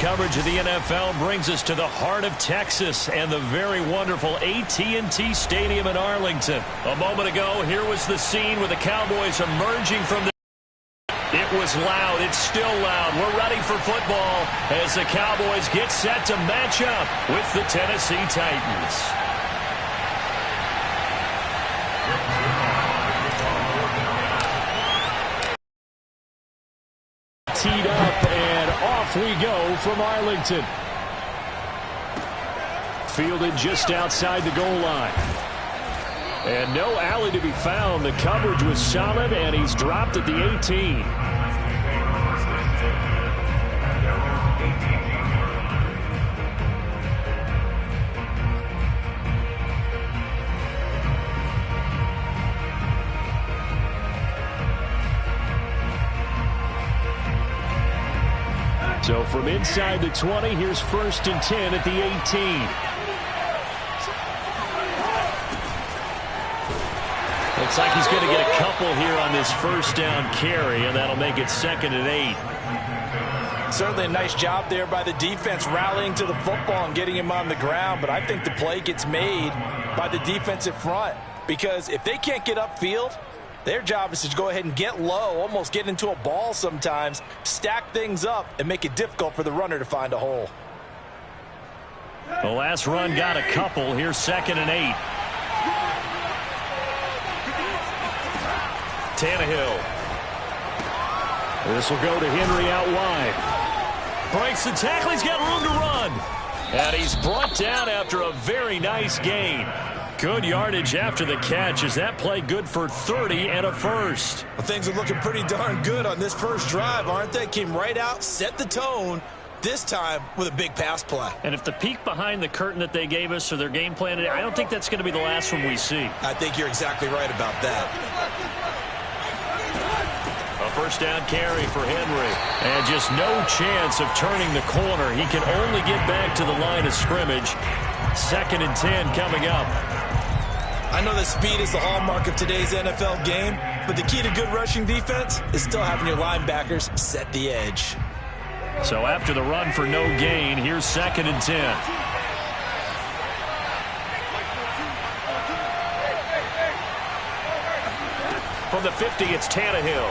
coverage of the NFL brings us to the heart of Texas and the very wonderful AT&T Stadium in Arlington. A moment ago, here was the scene with the Cowboys emerging from the... It was loud. It's still loud. We're ready for football as the Cowboys get set to match up with the Tennessee Titans. Teed up, and off we go from Arlington. Fielded just outside the goal line. And no alley to be found. The coverage was solid, and he's dropped at the 18. So from inside the 20, here's 1st and 10 at the 18. Looks like he's going to get a couple here on this first down carry, and that'll make it 2nd and 8. Certainly a nice job there by the defense rallying to the football and getting him on the ground, but I think the play gets made by the defensive front because if they can't get upfield, their job is to go ahead and get low, almost get into a ball sometimes, stack things up, and make it difficult for the runner to find a hole. The last run got a couple. Here's 2nd and 8. Tannehill. This will go to Henry out wide. Breaks the tackle. He's got room to run. And he's brought down after a very nice gain. Good yardage after the catch. Is that play good for 30 and a first? Well, things are looking pretty darn good on this first drive, aren't they? Came right out, set the tone, this time with a big pass play. And if the peek behind the curtain that they gave us or their game plan today, I don't think that's going to be the last one we see. I think you're exactly right about that. A first down carry for Henry. And just no chance of turning the corner. He can only get back to the line of scrimmage. 2nd and 10 coming up. I know that speed is the hallmark of today's NFL game, but the key to good rushing defense is still having your linebackers set the edge. So after the run for no gain, here's 2nd and 10. From the 50, it's Tannehill.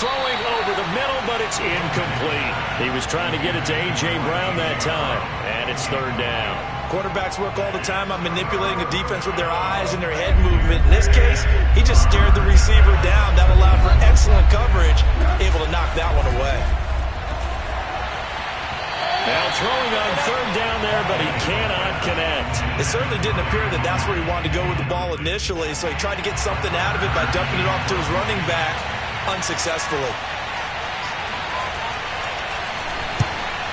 Throwing over the middle, but it's incomplete. He was trying to get it to A.J. Brown that time, and it's 3rd down. Quarterbacks work all the time on manipulating a defense with their eyes and their head movement. In this case, he just stared the receiver down. That allowed for excellent coverage, able to knock that one away. Now throwing on 3rd down there, but he cannot connect. It certainly didn't appear that that's where he wanted to go with the ball initially, so he tried to get something out of it by dumping it off to his running back unsuccessfully.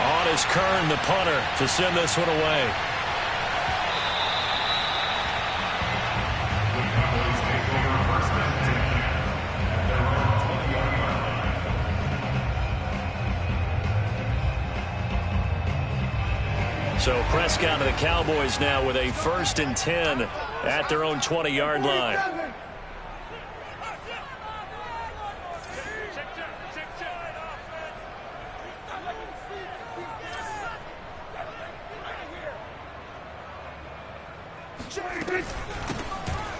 On is Kern, the punter, to send this one away. So Prescott and the Cowboys now with a 1st and 10 at their own 20-yard line.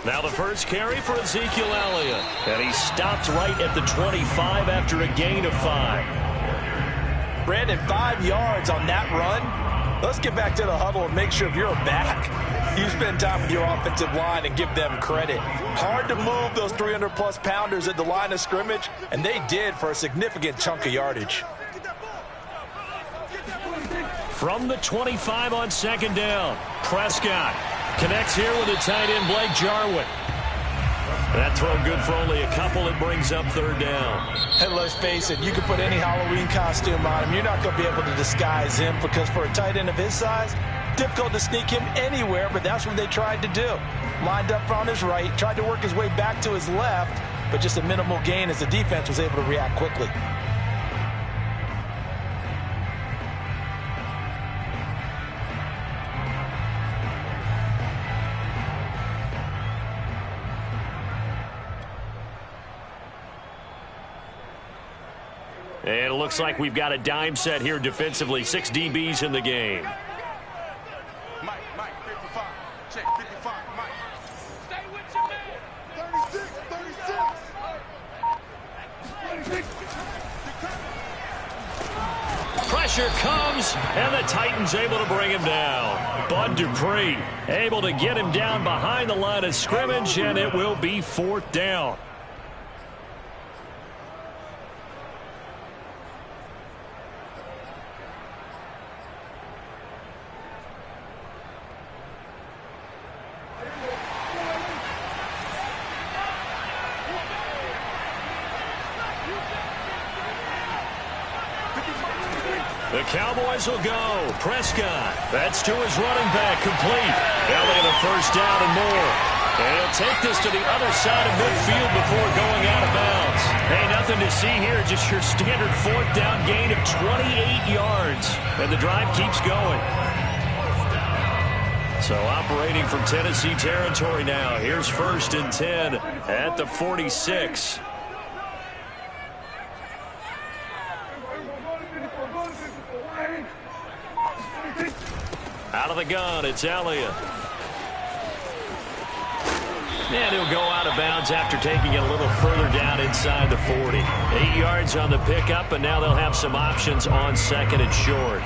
Now the first carry for Ezekiel Elliott. And he stopped right at the 25 after a gain of 5. Brandon, 5 yards on that run. Let's get back to the huddle and make sure if you're a back, you spend time with your offensive line and give them credit. Hard to move those 300-plus pounders at the line of scrimmage, and they did for a significant chunk of yardage. From the 25 on 2nd down, Prescott connects here with the tight end, Blake Jarwin. That throw good for only a couple. It brings up 3rd down. And let's face it, you can put any Halloween costume on him. You're not going to be able to disguise him because for a tight end of his size, difficult to sneak him anywhere, but that's what they tried to do. Lined up on his right, tried to work his way back to his left, but just a minimal gain as the defense was able to react quickly. And it looks like we've got a dime set here defensively. 6 DBs in the game. Mike, 55. Check, 55, Mike. Stay with your man. 36. Pressure comes, and the Titans able to bring him down. Bud Dupree able to get him down behind the line of scrimmage, and it will be 4th down. The Cowboys will go. Prescott. That's to his running back. Complete. Elliott a first down and more. And he'll take this to the other side of midfield before going out of bounds. Hey, nothing to see here. Just your standard 4th down gain of 28 yards. And the drive keeps going. So operating from Tennessee territory now. Here's 1st and 10 at the 46. Out of the gun, it's Elliott. And he'll go out of bounds after taking it a little further down inside the 40. 8 yards on the pickup, and now they'll have some options on 2nd and short.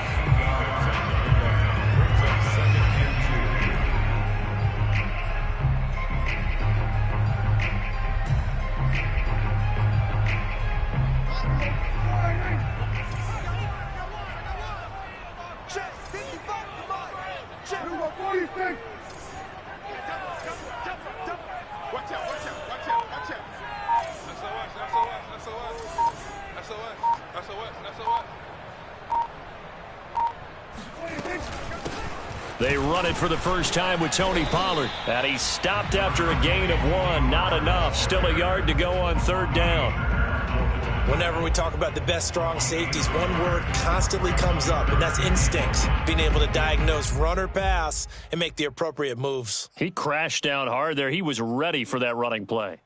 They run it for the first time with Tony Pollard. And he stopped after a gain of 1. Not enough. Still a yard to go on 3rd down. Whenever we talk about the best strong safeties, one word constantly comes up, and that's instinct. Being able to diagnose run or pass and make the appropriate moves. He crashed down hard there. He was ready for that running play.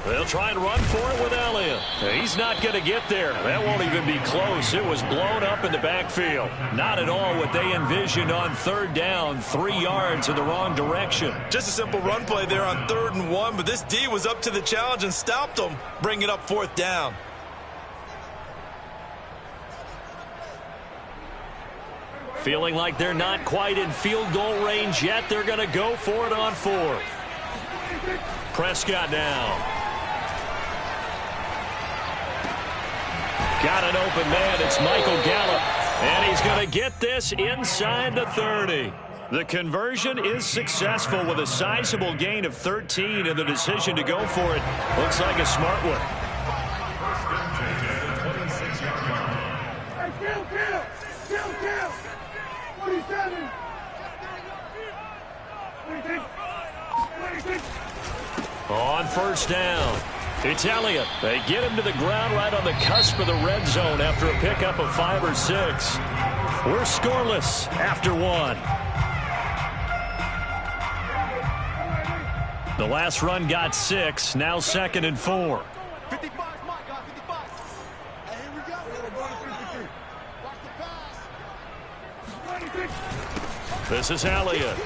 They'll try and run for it with Elliott. He's not going to get there. That won't even be close. It was blown up in the backfield. Not at all what they envisioned on 3rd down. 3 yards in the wrong direction. Just a simple run play there on 3rd and 1, but this D was up to the challenge and stopped them, bringing up 4th down. Feeling like they're not quite in field goal range yet. They're going to go for it on 4th. Prescott now. Got an open man. It's Michael Gallup. And he's going to get this inside the 30. The conversion is successful with a sizable gain of 13, and the decision to go for it looks like a smart one. On 1st down, it's Elliott. They get him to the ground right on the cusp of the red zone after a pickup of 5 or 6. We're scoreless after 1. The last run got 6. Now 2nd and 4. 55, Mike, 55. Hey, here we go. Watch the pass. This is Elliott.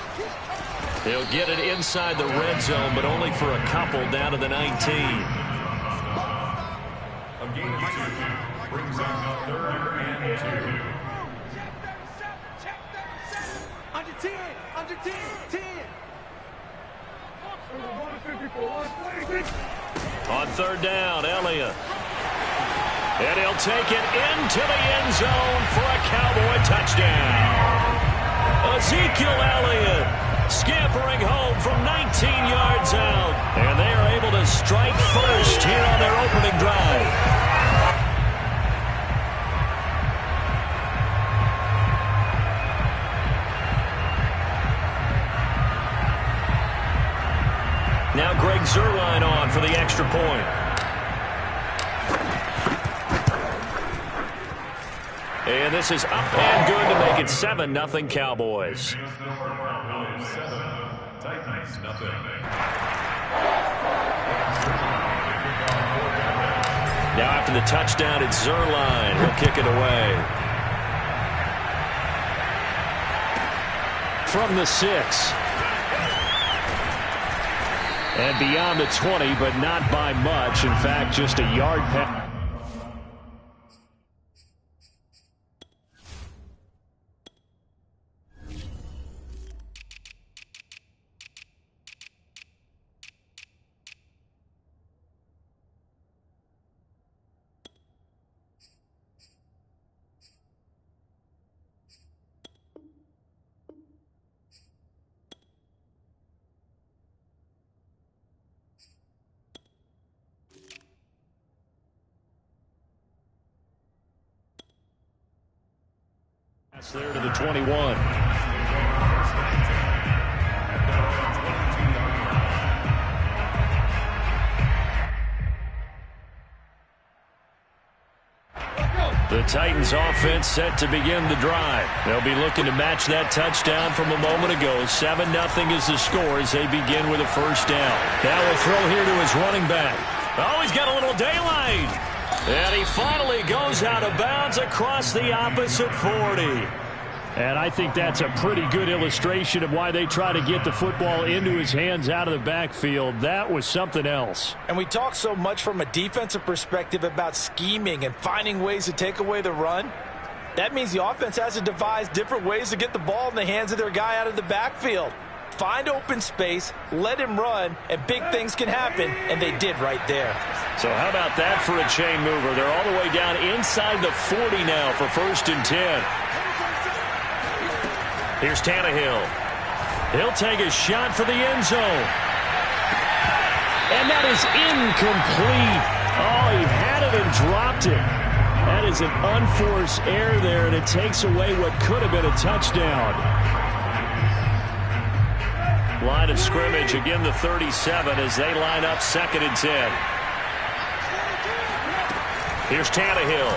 He'll get it inside the red zone, but only for a couple down to the 19. Brings out 3rd and 2. Under 10, under 10, 10. On 3rd down, Elliott. And he'll take it into the end zone for a Cowboy touchdown. Ezekiel Elliott scampering home from 19 yards out. And they are able to strike first here on their opening drive. Now Greg Zuerlein on for the extra point. And this is up and good to make it 7-0 Cowboys. Now after the touchdown, it's Zerline. He'll kick it away. From the 6. And beyond the 20, but not by much. In fact, just a yard pass. That's there to the 21. The Titans offense set to begin the drive. They'll be looking to match that touchdown from a moment ago. 7-0 is the score as they begin with a first down. Now will throw here to his running back. Oh, he's got a little daylight. And he finally goes out of bounds across the opposite 40. And I think that's a pretty good illustration of why they try to get the football into his hands out of the backfield. That was something else. And we talk so much from a defensive perspective about scheming and finding ways to take away the run. That means the offense has to devise different ways to get the ball in the hands of their guy out of the backfield. Find open space, let him run, and big things can happen, and they did right there. So how about that for a chain mover? They're all the way down inside the 40 now for 1st and 10. Here's Tannehill. He'll take a shot for the end zone. And that is incomplete. Oh, he had it and dropped it. That is an unforced error there, and it takes away what could have been a touchdown. Line of scrimmage, again the 37 as they line up 2nd and 10. Here's Tannehill.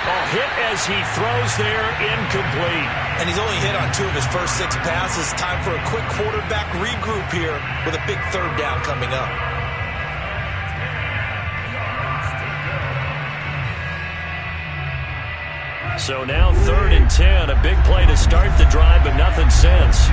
Oh, hit as he throws there, incomplete. And he's only hit on 2 of his first 6 passes. Time for a quick quarterback regroup here with a big 3rd down coming up. So now 3rd and 10, a big play to start the drive, but nothing since.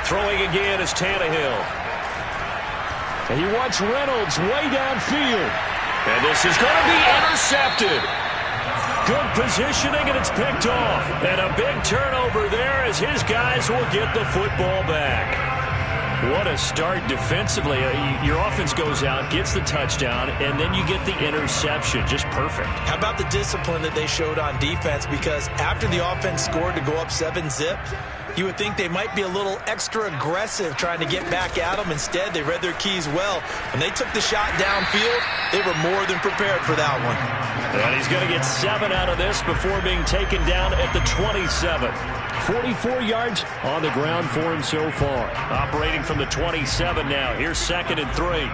Throwing again is Tannehill. And he wants Reynolds way downfield. And this is going to be intercepted. Good positioning, and it's picked off. And a big turnover there as his guys will get the football back. What a start defensively. Your offense goes out, gets the touchdown, and then you get the interception. Just perfect. How about the discipline that they showed on defense? Because after the offense scored to go up 7-zip, you would think they might be a little extra aggressive trying to get back at them. Instead, they read their keys well. When they took the shot downfield, they were more than prepared for that one. And he's going to get 7 out of this before being taken down at the 27. 44 yards on the ground for him so far. Operating from the 27 now. Here's 2nd and 3.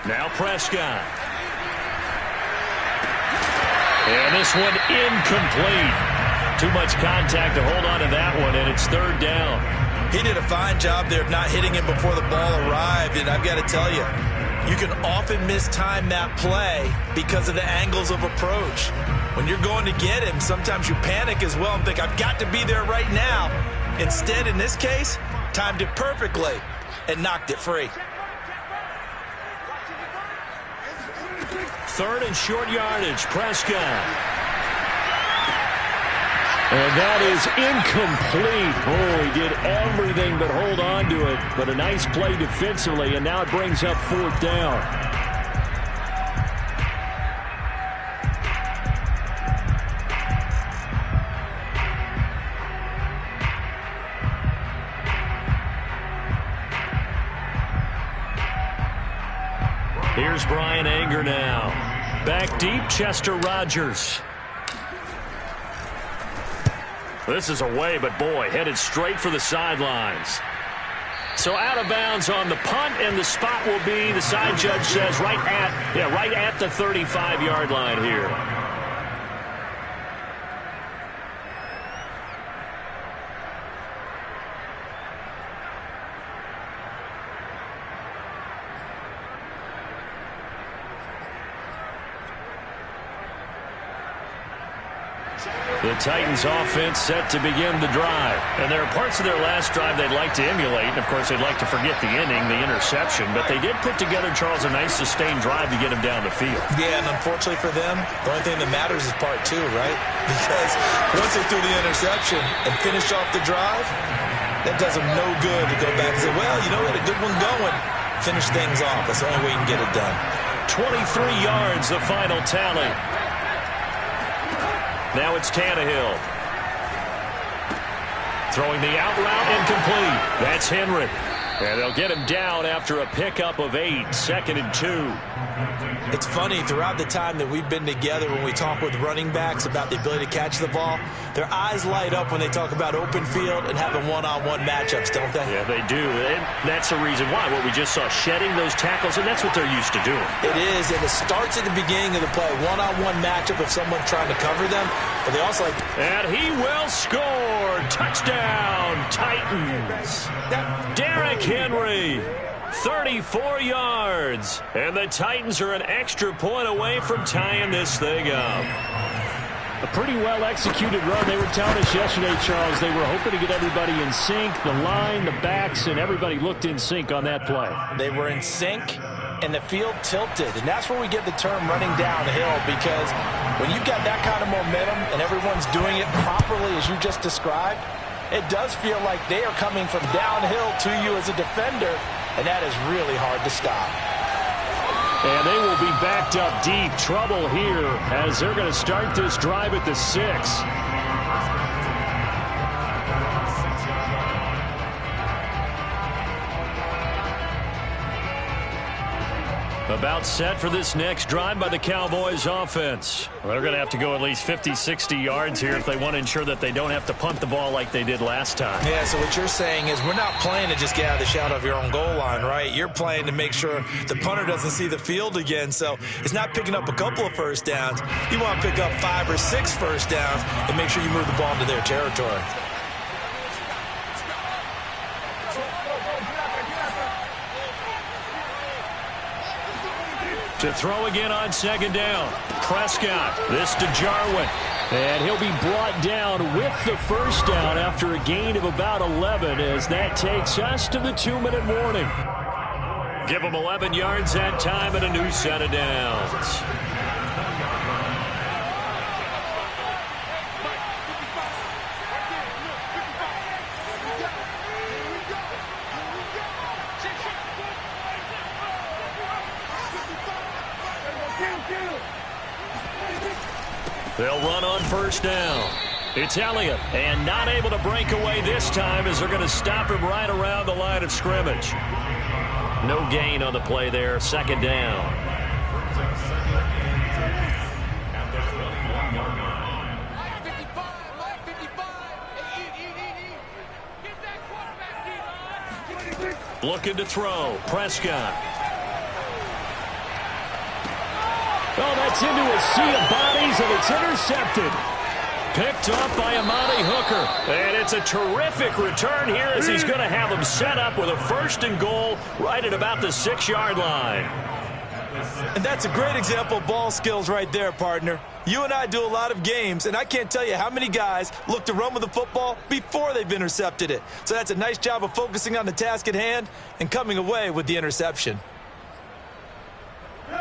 Now Prescott. And this one incomplete. Too much contact to hold on to that one, and it's 3rd down. He did a fine job there of not hitting him before the ball arrived, and I've got to tell you, you can often mistime that play because of the angles of approach. When you're going to get him, sometimes you panic as well and think, I've got to be there right now. Instead, in this case, timed it perfectly and knocked it free. 3rd and short yardage, Prescott. And that is incomplete. Oh, he did everything but hold on to it. But a nice play defensively, and now it brings up 4th down. Here's Brian Anger now. Back deep, Chester Rogers. This is away, but boy, headed straight for the sidelines. So out of bounds on the punt, and the spot will be, the side judge says, right at the 35-yard line here. The Titans offense set to begin the drive. And there are parts of their last drive they'd like to emulate. And, of course, they'd like to forget the inning, the interception. But they did put together, Charles, a nice sustained drive to get them down the field. Yeah, and unfortunately for them, the only thing that matters is part two, right? Because once they threw the interception and finished off the drive, that does them no good to go back and say, well, you know, we had a good one going. Finish things off. That's the only way you can get it done. 23 yards, the final tally. Now it's Tannehill. Throwing the out route, incomplete. That's Henry. And they'll get him down after a pickup of 8, 2nd and 2. It's funny, throughout the time that we've been together, when we talk with running backs about the ability to catch the ball, their eyes light up when they talk about open field and having one-on-one matchups, don't they? Yeah, they do. And that's the reason why. What we just saw, shedding those tackles, and that's what they're used to doing. It is, and it starts at the beginning of the play. One-on-one matchup of someone trying to cover them, but they also like... And he will score! Touchdown, Titans! Derrick Henry, 34 yards. And the Titans are an extra point away from tying this thing up. A pretty well-executed run. They were telling us yesterday, Charles, they were hoping to get everybody in sync, the line, the backs, and everybody looked in sync on that play. They were in sync, and the field tilted. And that's where we get the term running downhill, because when you've got that kind of momentum and everyone's doing it properly as you just described, it does feel like they are coming from downhill to you as a defender, and that is really hard to stop. And they will be backed up deep. Trouble here as they're going to start this drive at the 6. About set for this next drive by the Cowboys offense. Well, they're going to have to go at least 50, 60 yards here if they want to ensure that they don't have to punt the ball like they did last time. Yeah, so what you're saying is we're not playing to just get out of the shadow of your own goal line, right? You're playing to make sure the punter doesn't see the field again. So it's not picking up a couple of first downs. You want to pick up 5 or 6 first downs and make sure you move the ball into their territory. To throw again on 2nd down. Prescott. This to Jarwin. And he'll be brought down with the first down after a gain of about 11 as that takes us to the 2-minute warning. Give him 11 yards that time and a new set of downs. They'll run on first down. It's Elliott, and not able to break away this time as they're going to stop him right around the line of scrimmage. No gain on the play there, 2nd down. Looking to throw, Prescott. Oh, that's into a sea of bodies, and it's intercepted. Picked up by Amani Hooker. And it's a terrific return here as he's going to have them set up with a 1st and goal right at about the 6-yard line. And that's a great example of ball skills right there, partner. You and I do a lot of games, and I can't tell you how many guys look to run with the football before they've intercepted it. So that's a nice job of focusing on the task at hand and coming away with the interception.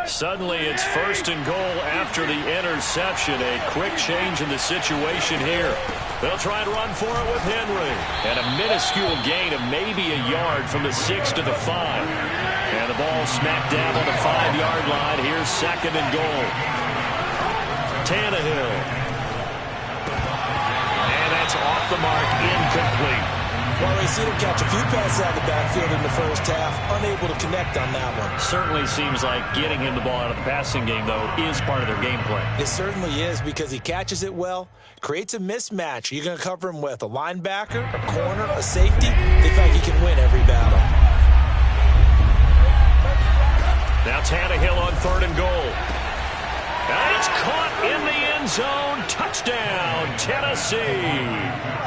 Suddenly it's 1st and goal after the interception. A quick change in the situation here. They'll try to run for it with Henry. And a minuscule gain of maybe a yard from the 6 to the 5. And the ball smacked down on the 5-yard line. Here's 2nd and goal. Tannehill. And that's off the mark, incomplete. Well, we've seen him catch a few passes out of the backfield in the first half, unable to connect on that one. Certainly seems like getting him the ball out of the passing game, though, is part of their game plan. It certainly is, because he catches it well, creates a mismatch. You're going to cover him with a linebacker, a corner, a safety. They feel like he can win every battle. Now Tannehill on 3rd and goal. And it's caught in the end zone. Touchdown, Tennessee.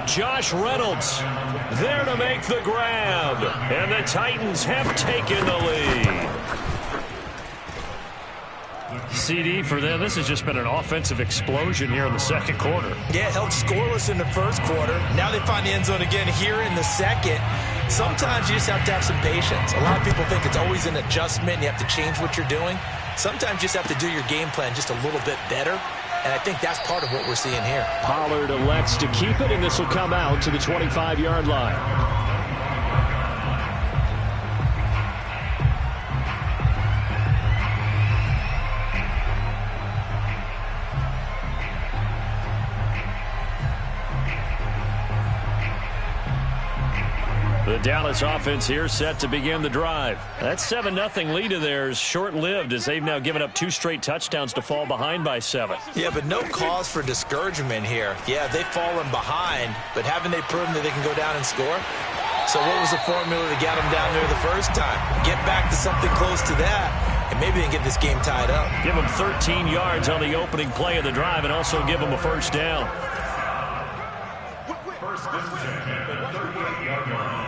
Josh Reynolds there to make the grab. And the Titans have taken the lead. CD for them. This has just been an offensive explosion here in the second quarter. Yeah, held scoreless in the first quarter. Now they find the end zone again here in the second. Sometimes you just have to have some patience. A lot of people think it's always an adjustment. You have to change what you're doing. Sometimes you just have to do your game plan just a little bit better. And I think that's part of what we're seeing here. Pollard elects to keep it, and this will come out to the 25-yard line. The Dallas offense here set to begin the drive. That 7-0 lead of theirs short-lived, as they've now given up 2 straight touchdowns to fall behind by 7. Yeah, but no cause for discouragement here. Yeah, they've fallen behind, but haven't they proven that they can go down and score? So what was the formula to get them down there the first time? Get back to something close to that, and maybe they can get this game tied up. Give them 13 yards on the opening play of the drive, and also give them a first down. First and 10 at the 38-yard line.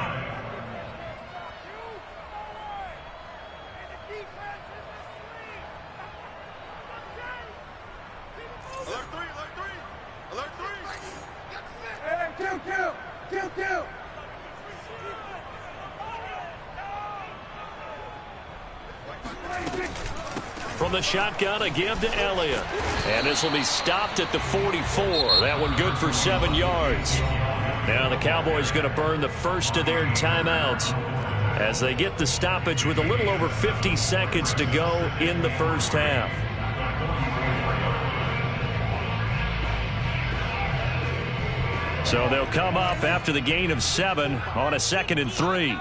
From the shotgun, a give to Elliott. And this will be stopped at the 44. That one good for 7 yards. Now the Cowboys going to burn the first of their timeouts as they get the stoppage with a little over 50 seconds to go in the first half. So they'll come up after the gain of 7 on a 2nd and 3.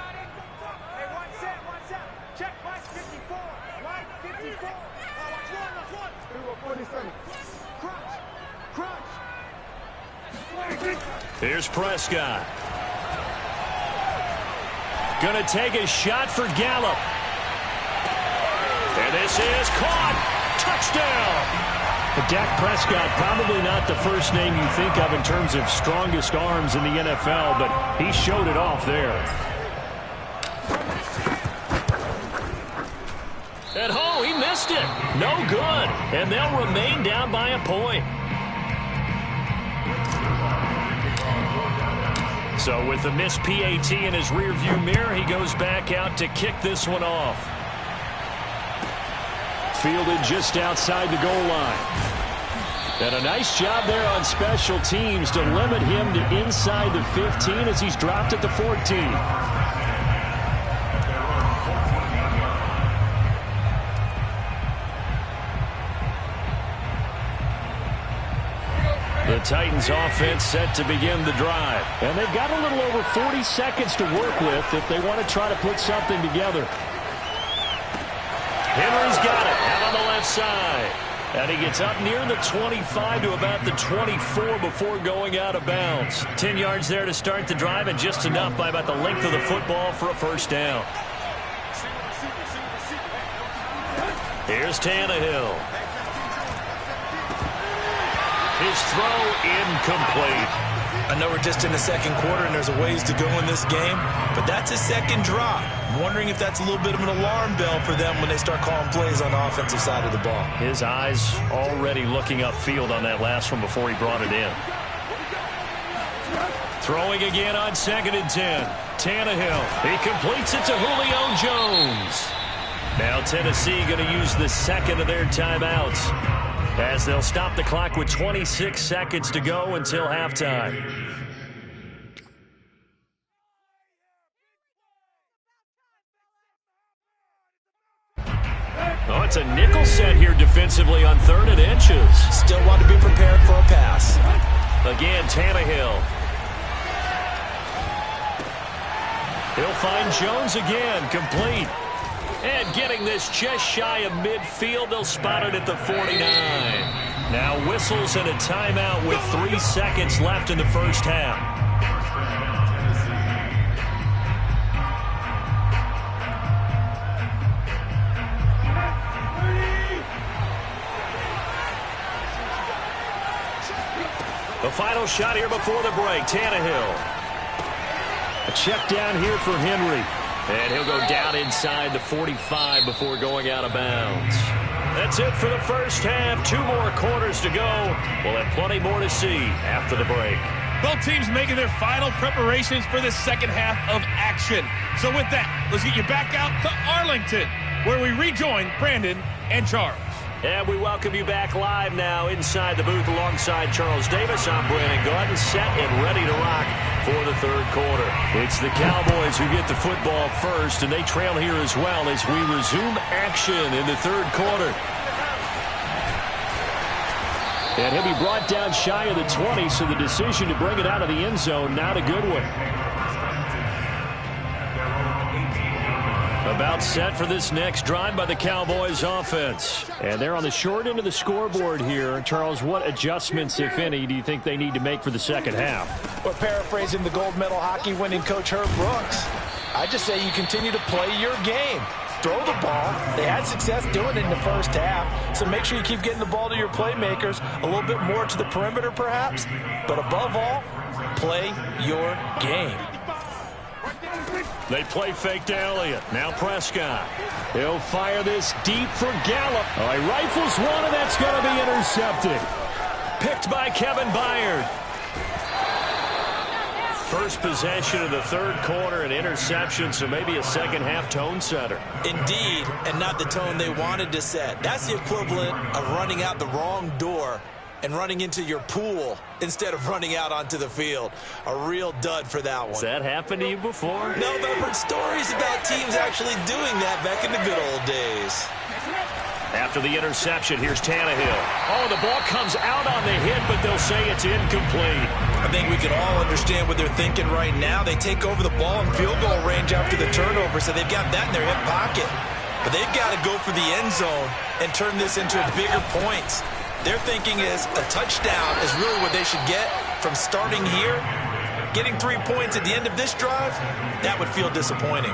Here's Prescott. Going to take a shot for Gallup. And this is caught. Touchdown. But Dak Prescott, probably not the first name you think of in terms of strongest arms in the NFL, but he showed it off there. At home, he missed it. No good. And they'll remain down by a point. So with the missed PAT in his rearview mirror, he goes back out to kick this one off. Fielded just outside the goal line. And a nice job there on special teams to limit him to inside the 15 as he's dropped at the 14. The Titans offense set to begin the drive. And they've got a little over 40 seconds to work with if they want to try to put something together. Henry's got it out on the left side. And he gets up near the 25 to about the 24 before going out of bounds. 10 yards there to start the drive, and just enough by about the length of the football for a first down. Here's Tannehill. His throw incomplete. I know we're just in the second quarter and there's a ways to go in this game, but that's a second drop. I'm wondering if that's a little bit of an alarm bell for them when they start calling plays on the offensive side of the ball. His eyes already looking upfield on that last one before he brought it in. Throwing again on 2nd and 10. Tannehill. He completes it to Julio Jones. Now Tennessee going to use the second of their timeouts, as they'll stop the clock with 26 seconds to go until halftime. Oh, it's a nickel set here defensively on 3rd and inches. Still want to be prepared for a pass. Again, Tannehill. He'll find Jones again, complete. And getting this just shy of midfield, they'll spot it at the 49. Now whistles and a timeout with 3 seconds left in the first half. The final shot here before the break, Tannehill. A check down here for Henry. And he'll go down inside the 45 before going out of bounds. That's it for the first half. 2 more quarters to go. We'll have plenty more to see after the break. Both teams making their final preparations for the second half of action. So with that, let's get you back out to Arlington, where we rejoin Brandon and Charles. And we welcome you back live now inside the booth alongside Charles Davis. I'm Brandon Gaudin, set and ready to rock for the third quarter. It's the Cowboys who get the football first, and they trail here as well as we resume action in the third quarter. And he'll be brought down shy of the 20, so the decision to bring it out of the end zone, not a good one. About set for this next drive by the Cowboys offense. And they're on the short end of the scoreboard here. Charles, what adjustments, if any, do you think they need to make for the second half? Well, paraphrasing the gold medal hockey winning coach Herb Brooks, I just say you continue to play your game. Throw the ball. They had success doing it in the first half, so make sure you keep getting the ball to your playmakers, a little bit more to the perimeter perhaps, but above all, play your game. They play fake to Elliott. Now Prescott. He'll fire this deep for Gallup. Oh, he rifles one, and that's going to be intercepted. Picked by Kevin Byard. First possession of the third quarter, an interception, so maybe a second half tone setter. Indeed, and not the tone they wanted to set. That's the equivalent of running out the wrong door and running into your pool instead of running out onto the field. A real dud for that one. Has that happened to you before? No, but I've heard stories about teams actually doing that back in the good old days. After the interception, here's Tannehill. Oh, the ball comes out on the hit, but they'll say it's incomplete. I think we can all understand what they're thinking right now. They take over the ball in field goal range after the turnover, so they've got that in their hip pocket. But they've got to go for the end zone and turn this into bigger points. Their thinking is a touchdown is really what they should get from starting here. Getting 3 points at the end of this drive, that would feel disappointing.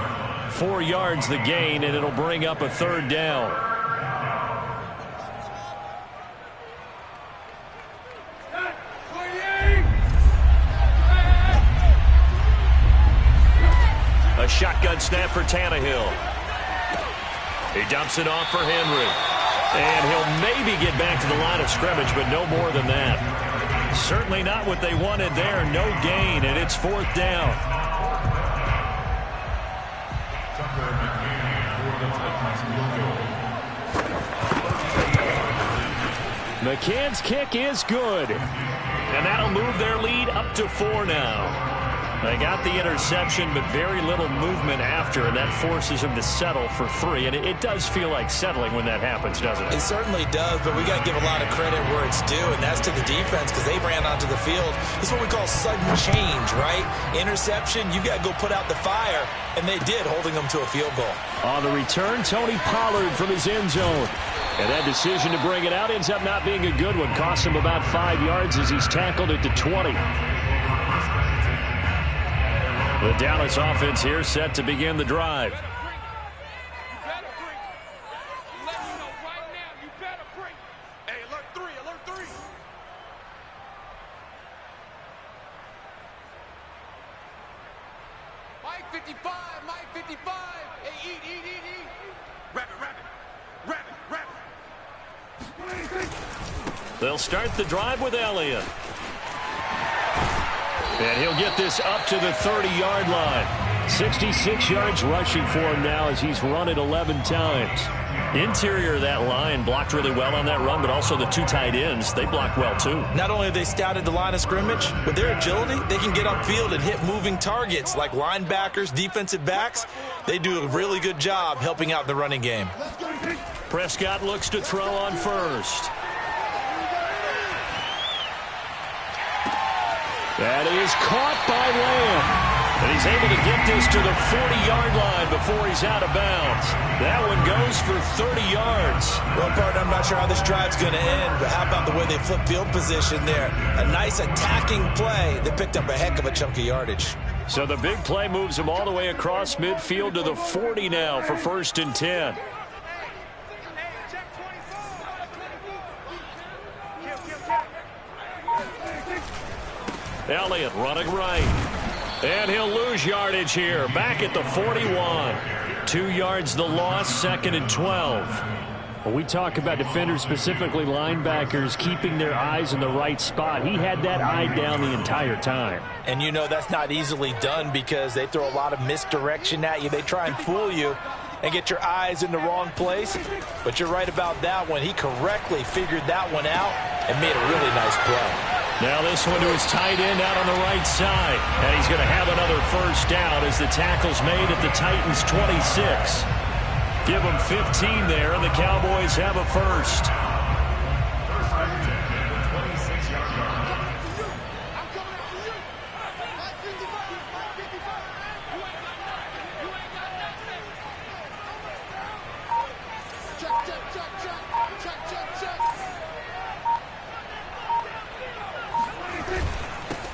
4 yards the gain, and it'll bring up a third down. A shotgun snap for Tannehill. He dumps it off for Henry. And he'll maybe get back to the line of scrimmage, but no more than that. Certainly not what they wanted there. No gain, and it's fourth down. McCann's kick is good. And that'll move their lead up to 4 now. They got the interception, but very little movement after, and that forces them to settle for 3. And it does feel like settling when that happens, doesn't it? It certainly does, but we got to give a lot of credit where it's due, and that's to the defense because they ran onto the field. This is what we call sudden change, right? Interception, you got to go put out the fire, and they did, holding them to a field goal. On the return, Tony Pollard from his end zone. And that decision to bring it out ends up not being a good one. Costs him about 5 yards as he's tackled at the 20. The Dallas offense here set to begin the drive. Mike 55, Mike 55. Hey, eat. Rabbit. They'll start the drive with Elliott. And he'll get this up to the 30-yard line. 66 yards rushing for him now as he's run it 11 times. Interior of that line blocked really well on that run, but also the 2 tight ends, they blocked well too. Not only have they scouted the line of scrimmage, with their agility, they can get upfield and hit moving targets like linebackers, defensive backs. They do a really good job helping out the running game. Prescott looks to throw on first. That is caught by Lamb. And he's able to get this to the 40-yard line before he's out of bounds. That one goes for 30 yards. Well, partner, I'm not sure how this drive's going to end, but how about the way they flip field position there? A nice attacking play that picked up a heck of a chunk of yardage. So the big play moves him all the way across midfield to the 40 now for 1st and 10. Elliott running right. And he'll lose yardage here. Back at the 41. 2 yards the loss, 2nd and 12. Well, we talk about defenders, specifically linebackers, keeping their eyes in the right spot. He had that eye down the entire time. And you know that's not easily done because they throw a lot of misdirection at you. They try and fool you and get your eyes in the wrong place. But you're right about that one. He correctly figured that one out and made a really nice play. Now this one to his tight end out on the right side. And he's going to have another first down as the tackle's made at the Titans' 26. Give them 15 there, and the Cowboys have a first.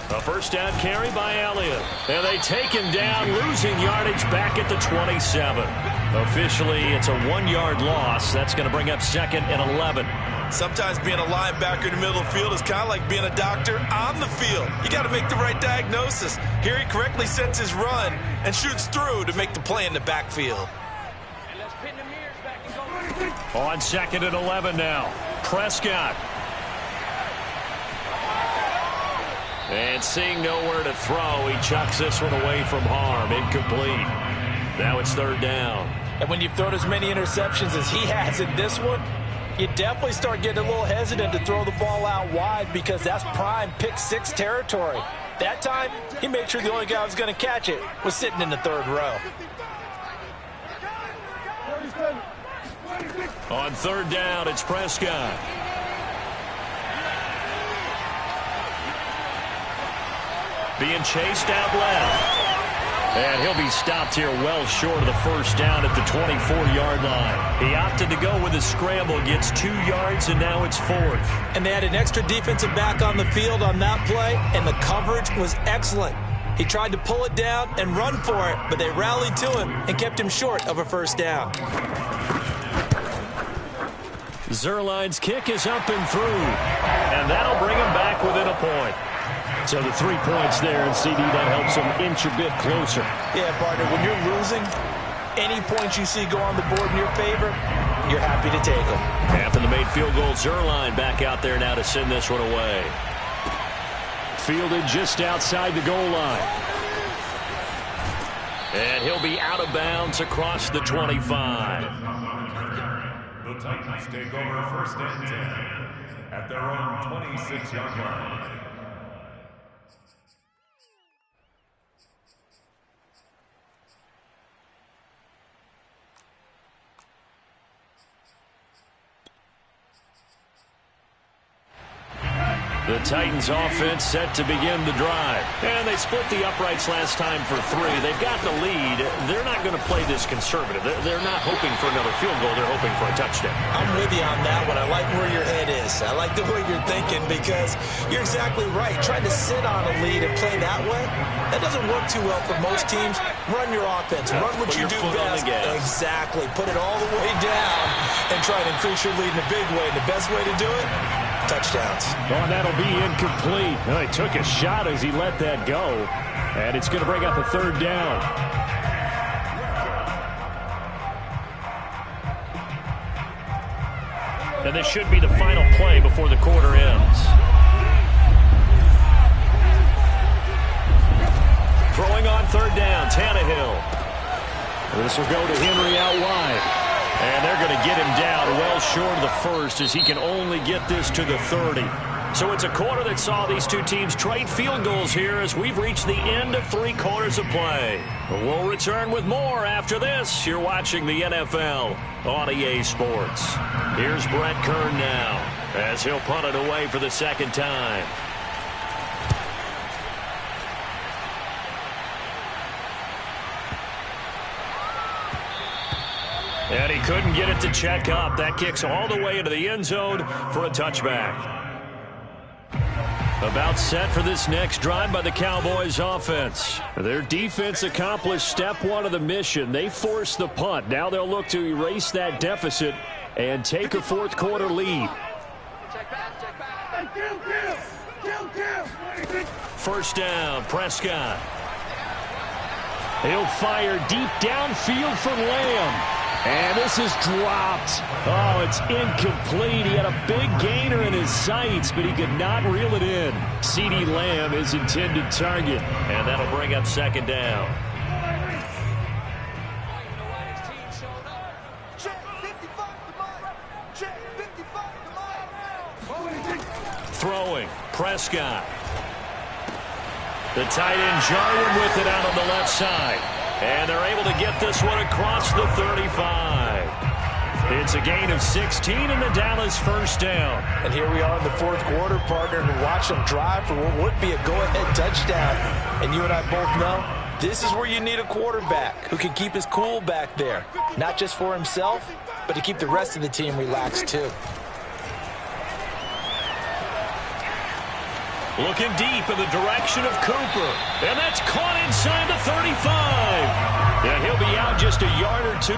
A first down carry by Elliott. And they take him down, losing yardage back at the 27. Officially, it's a 1-yard loss. That's going to bring up 2nd and 11. Sometimes being a linebacker in the middle of the field is kind of like being a doctor on the field. You got to make the right diagnosis. Here he correctly sets his run and shoots through to make the play in the backfield. On 2nd and 11 now. Prescott. And seeing nowhere to throw, he chucks this one away from harm. Incomplete. Now it's 3rd down. And when you've thrown as many interceptions as he has in this one, you definitely start getting a little hesitant to throw the ball out wide because that's prime pick 6 territory. That time, he made sure the only guy who was going to catch it was sitting in the 3rd row. On 3rd down, it's Prescott. Being chased out left. And he'll be stopped here well short of the first down at the 24-yard line. He opted to go with a scramble, gets 2 yards, and now it's 4th. And they had an extra defensive back on the field on that play, and the coverage was excellent. He tried to pull it down and run for it, but they rallied to him and kept him short of a first down. Zerline's kick is up and through, and that'll bring him back within a point. So the 3 points there, and CD, that helps him inch a bit closer. Yeah, partner, when you're losing, any points you see go on the board in your favor, you're happy to take them. After the made field goal, Zerline back out there now to send this one away. Fielded just outside the goal line. And he'll be out of bounds across the 25. The Titans take over 1st and 10 at their own 26-yard line. The Titans offense set to begin the drive. And they split the uprights last time for 3. They've got the lead. They're not going to play this conservative. They're not hoping for another field goal. They're hoping for a touchdown. I'm with you on that one. I like where your head is. I like the way you're thinking because you're exactly right. Trying to sit on a lead and play that way, that doesn't work too well for most teams. Run your offense. Run what you do best. Exactly. Put it all the way down and try to increase your lead in a big way. And the best way to do it, touchdowns. Oh, and that'll be incomplete. Well, he took a shot as he let that go. And it's going to bring up a 3rd down. And this should be the final play before the quarter ends. Throwing on 3rd down, Tannehill. This will go to Henry out wide. And they're going to get him down well short of the first as he can only get this to the 30. So it's a quarter that saw these two teams trade field goals here as we've reached the end of 3 quarters of play. We'll return with more after this. You're watching the NFL on EA Sports. Here's Brett Kern now as he'll punt it away for the 2nd time. couldn't get it to check up. That kicks all the way into the end zone for a touchback. About set for this next drive by the Cowboys offense. Their defense accomplished step one of the mission. They forced the punt. Now they'll look to erase that deficit and take a fourth quarter lead. First down, Prescott. He'll fire deep downfield for Lamb. And this is dropped. Oh, it's incomplete. He had a big gainer in his sights, but he could not reel it in. CeeDee Lamb, his intended target. And that'll bring up second down. Throwing, Prescott. The tight end Jarwin with it out on the left side. And they're able to get this one across the 35. It's a gain of 16 and the Dallas first down. And here we are in the fourth quarter, partner, and watch them drive for what would be a go-ahead touchdown. And you and I both know this is where you need a quarterback who can keep his cool back there. Not just for himself, but to keep the rest of the team relaxed too. Looking deep in the direction of Cooper. And that's caught inside the 35. And he'll be out just a yard or two.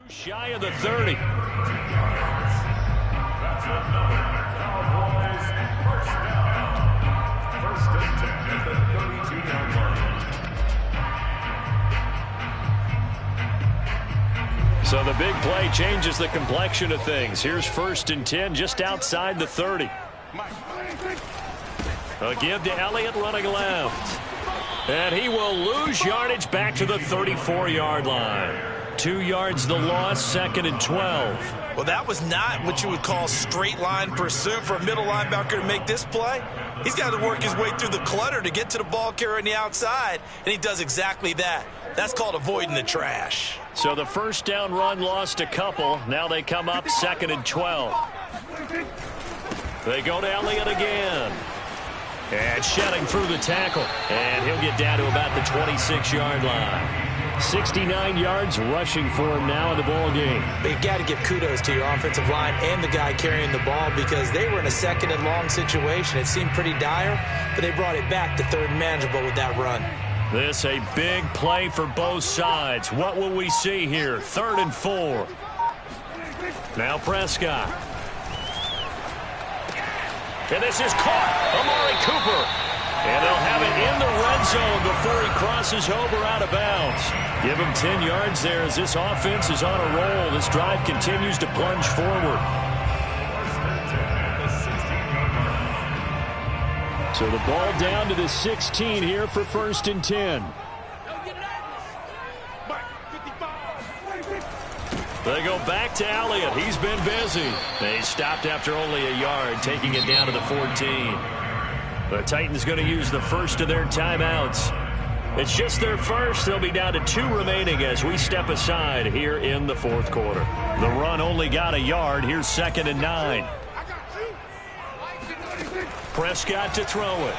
Shy of the 30. That's another Cowboys first down. First and 10 at the 32-yard line. So the big play changes the complexion of things. Here's first and 10 just outside the 30. A give to Elliott running left. And he will lose yardage back to the 34-yard line. 2 yards the loss, second and 12. Well, that was not what you would call straight line pursuit for a middle linebacker to make this play. He's got to work his way through the clutter to get to the ball carrier on the outside, and he does exactly that. That's called avoiding the trash. So the first down run lost a couple. Now they come up second and 12. They go to Elliott again. And shedding through the tackle. And he'll get down to about the 26-yard line. 69 yards rushing for him now in the ball game. But you got to give kudos to your offensive line and the guy carrying the ball because they were in a second and long situation. It seemed pretty dire, but they brought it back to third and manageable with that run. This a big play for both sides. What will we see here? 3rd and 4. Now Prescott. And this is caught. Amari Cooper. And they'll have it in the red zone before he crosses over out of bounds. Give him 10 yards there as this offense is on a roll. This drive continues to plunge forward. So the ball down to the 16 here for first and 10. They go back to Elliott. He's been busy. They stopped after only a yard, taking it down to the 14. The Titans going to use the first of their timeouts. It's just their first. They'll be down to 2 remaining as we step aside here in the fourth quarter. The run only got a yard. Here's 2nd and 9. Prescott to throw it.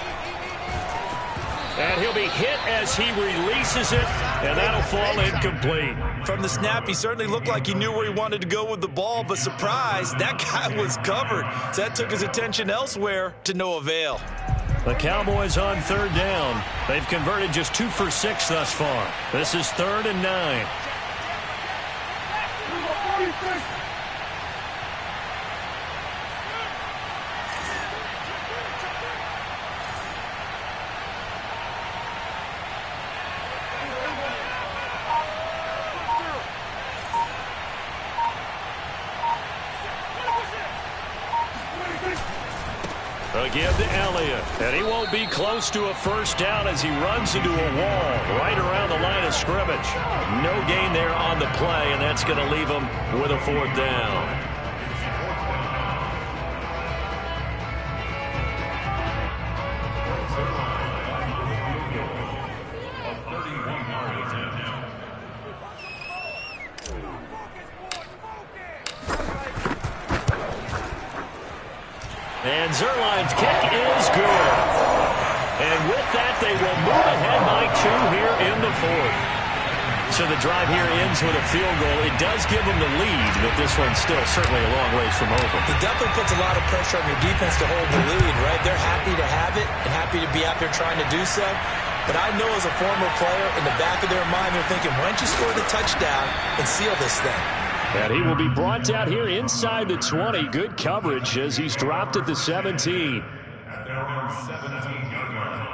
And he'll be hit as he releases it, and that'll fall incomplete. From the snap, he certainly looked like he knew where he wanted to go with the ball, but surprise, that guy was covered. So that took his attention elsewhere to no avail. The Cowboys on 3rd down. They've converted just 2 for 6 thus far. This is 3rd and 9. A give to Elliott, and he won't be close to a first down as he runs into a wall right around the line of scrimmage. No gain there on the play, and that's going to leave him with a 4th down. And Zerline's kick is good. And with that, they will move ahead by 2 here in the 4th. So the drive here ends with a field goal. It does give them the lead, but this one's still certainly a long ways from over. It definitely puts a lot of pressure on your defense to hold the lead, right? They're happy to have it and happy to be out there trying to do so. But I know as a former player, in the back of their mind, they're thinking, why don't you score the touchdown and seal this thing? And he will be brought down here inside the 20. Good coverage as he's dropped at the 17. At their own 17-yard line.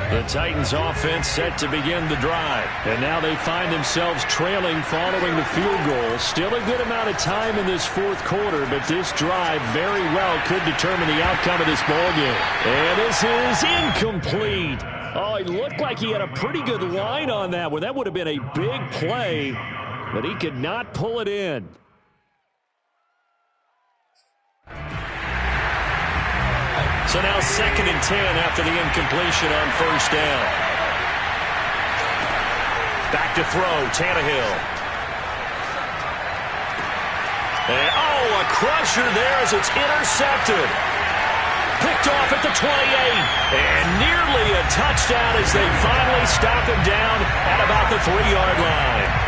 The Titans offense set to begin the drive. And now they find themselves trailing following the field goal. Still a good amount of time in this 4th quarter, but this drive very well could determine the outcome of this ballgame. And this is incomplete. Oh, it looked like he had a pretty good line on that one. That would have been a big play, but he could not pull it in. So now 2nd and 10 after the incompletion on 1st down. Back to throw, Tannehill. And, a crusher there as it's intercepted. Picked off at the 28. And nearly a touchdown as they finally stop him down at about the 3-yard line.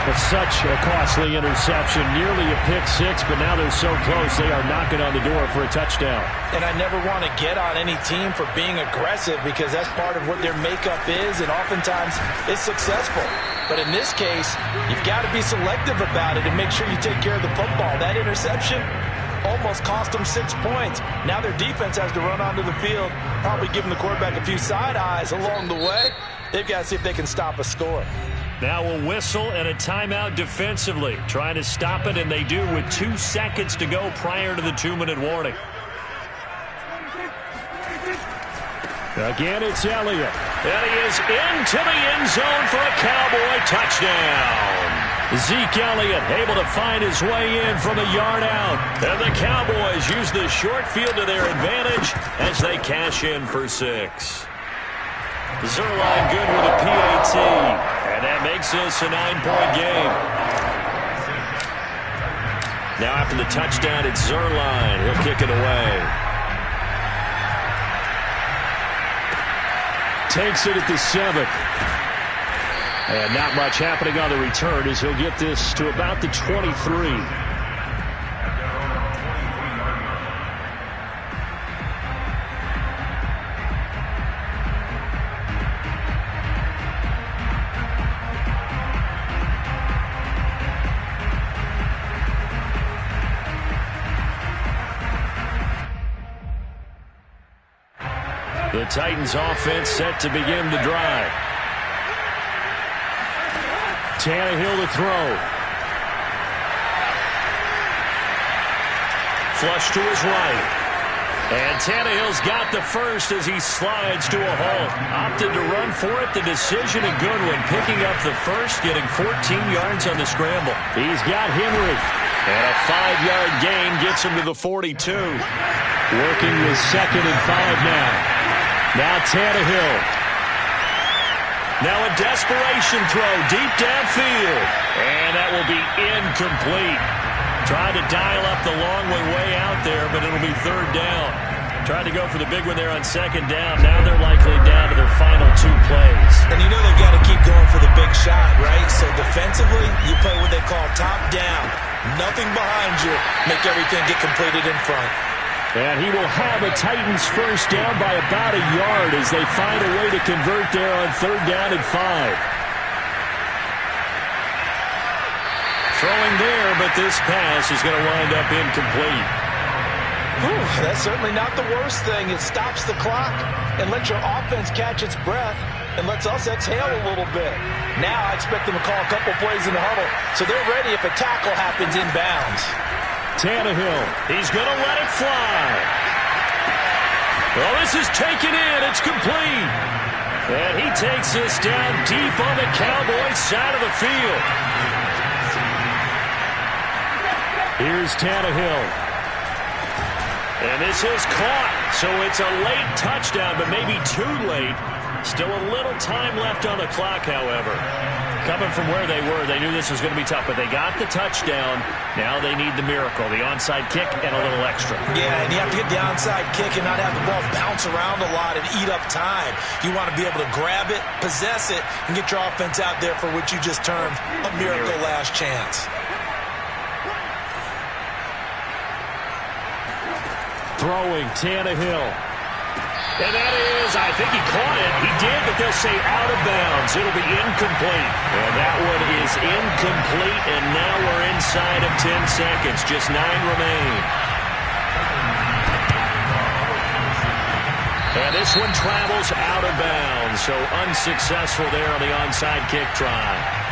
It's such a costly interception, nearly a pick six, but now they're so close they are knocking on the door for a touchdown. And I never want to get on any team for being aggressive because that's part of what their makeup is, and oftentimes it's successful. But in this case, you've got to be selective about it and make sure you take care of the football. That interception almost cost them 6 points. Now their defense has to run onto the field, probably giving the quarterback a few side eyes along the way. They've got to see if they can stop a score. Now a whistle and a timeout defensively. Trying to stop it, and they do with 2 seconds to go prior to the 2-minute warning. Again, it's Elliott. And he is into the end zone for a Cowboy touchdown. Zeke Elliott able to find his way in from a yard out. And the Cowboys use the short field to their advantage as they cash in for 6. Zerline good with a PAT. And that makes this a 9-point game. Now after the touchdown, it's Zerline. He'll kick it away. Takes it at the 7. And not much happening on the return as he'll get this to about the 23. The Titans offense set to begin the drive. Tannehill to throw. Flush to his right. And Tannehill's got the first as he slides to a halt. Opted to run for it. The decision a good one. Picking up the first, getting 14 yards on the scramble. He's got Henry. And a 5-yard gain gets him to the 42. Working with 2nd and 5 now. Now Tannehill. Now a desperation throw deep downfield. And that will be incomplete. Tried to dial up the long way out there, but it'll be 3rd down. Tried to go for the big one there on 2nd down. Now they're likely down to their final 2 plays. And you know they've got to keep going for the big shot, right? So defensively, you play what they call top down. Nothing behind you. Make everything get completed in front. And he will have a Titans first down by about a yard as they find a way to convert there on 3rd down and 5. Throwing there, but this pass is going to wind up incomplete. Whew, that's certainly not the worst thing. It stops the clock and lets your offense catch its breath and lets us exhale a little bit. Now I expect them to call a couple plays in the huddle so they're ready if a tackle happens inbounds. Tannehill. He's going to let it fly. Well, this is taken in. It's complete. And he takes this down deep on the Cowboys side of the field. Here's Tannehill. And this is caught. So it's a late touchdown, but maybe too late Still a little time left on the clock, however. Coming from where they were, they knew this was going to be tough, but they got the touchdown. Now they need the miracle, the onside kick and a little extra. Yeah, and you have to get the onside kick and not have the ball bounce around a lot and eat up time. You want to be able to grab it, possess it, and get your offense out there for what you just termed a miracle last chance. Throwing Tannehill. And that is, I think he caught it. He did, but they'll say out of bounds. It'll be incomplete. And that one is incomplete, and now we're inside of 10 seconds. Just 9 remain. And this one travels out of bounds, so unsuccessful there on the onside kick try.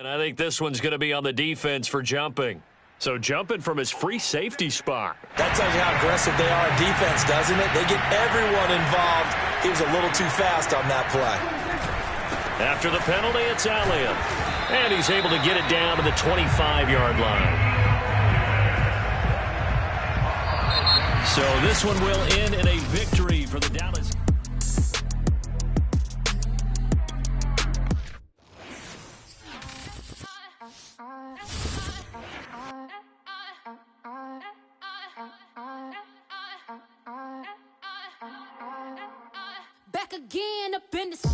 And I think this one's going to be on the defense for jumping. So jumping from his free safety spot. That tells you how aggressive they are in defense, doesn't it? They get everyone involved. He was a little too fast on that play. After the penalty, it's Elliott. And he's able to get it down to the 25-yard line. So this one will end in a victory for the Dallas. Back again up in this